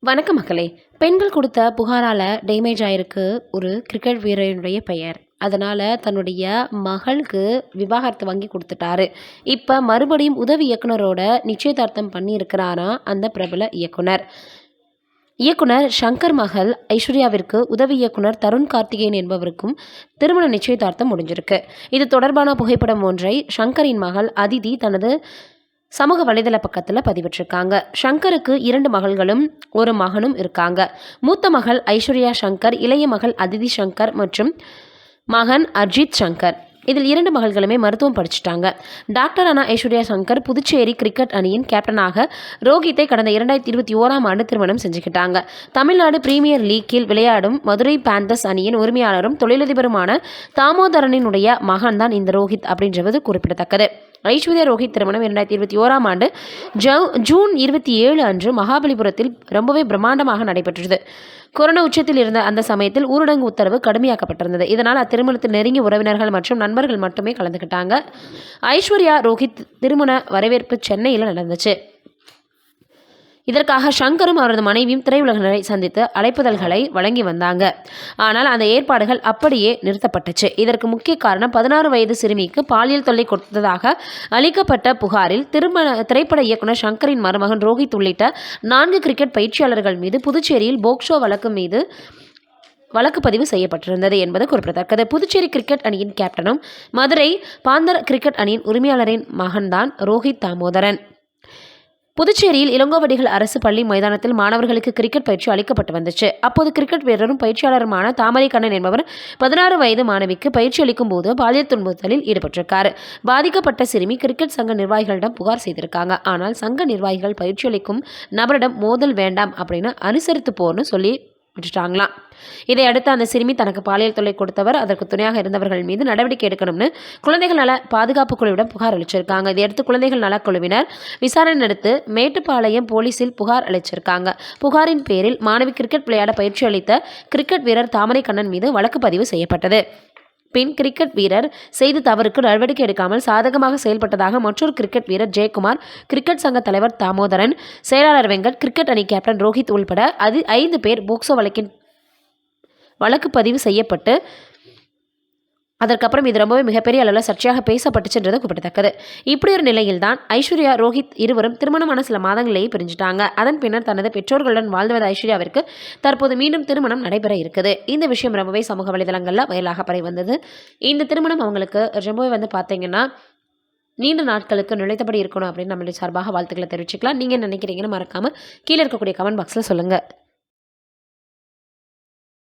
வணக்கம் மக்களே. பெண்கள் கொடுத்த புகாரால் டேமேஜ் ஆயிருக்கு ஒரு கிரிக்கெட் வீரனுடைய பெயர். அதனால் தன்னுடைய மகளுக்கு விவாகரத்து வாங்கி கொடுத்துட்டாரு. இப்போ மறுபடியும் உதவி இயக்குனரோட நிச்சயதார்த்தம் பண்ணியிருக்கிறாராம் அந்த பிரபல இயக்குனர். இயக்குனர் ஷங்கர் மகள் ஐஸ்வர்யாவிற்கு உதவி இயக்குனர் தருண் கார்த்திகேயன் என்பவருக்கும் திருமண நிச்சயதார்த்தம் முடிஞ்சிருக்கு. இது தொடர்பான புகைப்படம் ஒன்றை ஷங்கரின் மகள் அதிதி தனது சமூக வலைதள பக்கத்தில் பதிவிட்டிருக்காங்க. ஷங்கருக்கு 2 மகள்களும் ஒரு மகனும் இருக்காங்க. மூத்த மகள் ஐஸ்வர்யா ஷங்கர், இளைய மகள் அதிதி ஷங்கர் மற்றும் மகன் அர்ஜித் ஷங்கர். இதில் 2 மகள்களுமே மருத்துவம் படிச்சுட்டாங்க. டாக்டரான ஐஸ்வர்யா ஷங்கர் புதுச்சேரி கிரிக்கெட் அணியின் கேப்டனாக ரோஹித்தை கடந்த 2021ஆம் ஆண்டு திருமணம் செஞ்சுக்கிட்டாங்க. தமிழ்நாடு பிரீமியர் லீக்கில் விளையாடும் மதுரை பேந்தர்ஸ் அணியின் உரிமையாளரும் தொழிலதிபருமான தாமோதரனினுடைய மகன் தான் இந்த ரோஹித் அப்படின்றது குறிப்பிடத்தக்கது. ஐஸ்வர்யா ரோஹித் திருமணம் 2021ஆம் ஆண்டு ஜூன் 27 அன்று மகாபலிபுரத்தில் ரொம்பவே பிரம்மாண்டமாக நடைபெற்றது. கொரோனா உச்சத்தில் இருந்த அந்த சமயத்தில் ஊரடங்கு உத்தரவு கடுமையாக்கப்பட்டிருந்தது. இதனால் அத்திருமணத்தில் நெருங்கிய உறவினர்கள் மற்றும் நண்பர்கள் மட்டுமே கலந்துக்கிட்டாங்க. ஐஸ்வர்யா ரோஹித் திருமண வரவேற்பு சென்னையில் நடந்துச்சு. இதற்காக ஷங்கரும் அவரது மனைவியும் திரையுலகினரை சந்தித்து அழைப்புதல்களை வழங்கி வந்தாங்க. ஆனால் அந்த ஏற்பாடுகள் அப்படியே நிறுத்தப்பட்டுச்சு. இதற்கு முக்கிய காரணம் 16 வயது சிறுமிக்கு பாலியல் தொல்லை கொடுத்ததாக அளிக்கப்பட்ட புகாரில் திரைப்பட இயக்குனர் ஷங்கரின் மருமகன் ரோஹித் உள்ளிட்ட 4 கிரிக்கெட் பயிற்சியாளர்கள் மீது புதுச்சேரியில் போக்சோ வழக்கு பதிவு செய்யப்பட்டிருந்தது என்பது குறிப்பிடத்தக்கது. புதுச்சேரி கிரிக்கெட் அணியின் கேப்டனும் மதுரை பாந்தர் கிரிக்கெட் அணியின் உரிமையாளரின் மகன்தான் ரோஹித் தாமோதரன். புதுச்சேரியில் இளங்கோவடிகள் அரசு பள்ளி மைதானத்தில் மாணவர்களுக்கு கிரிக்கெட் பயிற்சி அளிக்கப்பட்டு வந்துச்சு. அப்போது கிரிக்கெட் வீரரும் பயிற்சியாளருமான தாமரை கண்ணன் என்பவர் 16 வயது மாணவிக்கு பயிற்சி அளிக்கும் போது பாலியல் துன்புறுத்தலில் ஈடுபட்டிருக்காரு. பாதிக்கப்பட்ட சிறுமி கிரிக்கெட் சங்க நிர்வாகிகளிடம் புகார் செய்திருக்காங்க. ஆனால் சங்க நிர்வாகிகள் பயிற்சி அளிக்கும் நபரிடம் மோதல் வேண்டாம் அப்படின்னு அனுசரித்து போன்னு சொல்லி விட்டுட்டாங்களாம். இதையடுத்து அந்த சிறுமி தனக்கு பாலியல் தொல்லை கொடுத்தவர், அதற்கு துணையாக இருந்தவர்கள் மீது நடவடிக்கை எடுக்கணும்னு குழந்தைகள் நல பாதுகாப்பு குழுவிடம் புகார் அளிச்சிருக்காங்க. இதையடுத்து குழந்தைகள் நல குழுவினர் விசாரணை நடத்தி மேட்டுப்பாளையம் போலீசில் புகார் அளிச்சிருக்காங்க. புகாரின் பேரில் மாணவி கிரிக்கெட் விளையாட பயிற்சி அளித்த கிரிக்கெட் வீரர் தாமரை கண்ணன் மீது வழக்கு பதிவு செய்யப்பட்டது. பின் கிரிக்கெட் வீரர் செய்த தவறுக்கு நடவடிக்கை எடுக்காமல் சாதகமாக செயல்பட்டதாக மற்றொரு கிரிக்கெட் வீரர் ஜெயக்குமார், கிரிக்கெட் சங்க தலைவர் தாமோதரன், செயலாளர் வெங்கட், கிரிக்கெட் அணி கேப்டன் ரோஹித் உள்பட 5 பேர் போக்சோ வழக்கு பதிவு செய்யப்பட்டு அதற்கப்புறம் இது ரொம்பவே மிகப்பெரிய அளவில் சர்ச்சையாக பேசப்பட்டுச்சுன்றது குறிப்பிடத்தக்கது. இப்படி ஒரு நிலையில் தான் ஐஸ்வர்யா ரோஹித் இருவரும் திருமணமான சில மாதங்களிலேயே பிரிஞ்சுட்டாங்க. அதன் பின்னர் தனது பெற்றோர்களுடன் வாழ்ந்து வந்த ஐஸ்வர்யாவிற்கு தற்போது மீண்டும் திருமணம் நடைபெற இருக்குது. இந்த விஷயம் ரொம்பவே சமூக வலைதளங்களில் வயலாக பரவி வந்தது. இந்த திருமணம் அவங்களுக்கு ரொம்பவே பார்த்தீங்கன்னா நீண்ட நாட்களுக்கு நிலைத்தபடி இருக்கணும் அப்படின்னு நம்மளுடைய சார்பாக வாழ்த்துக்களை தெரிவிச்சுக்கலாம். நீங்கள் நினைக்கிறீங்கன்னு மறக்காமல் கீழே இருக்கக்கூடிய கமெண்ட் பாக்ஸில் சொல்லுங்கள்.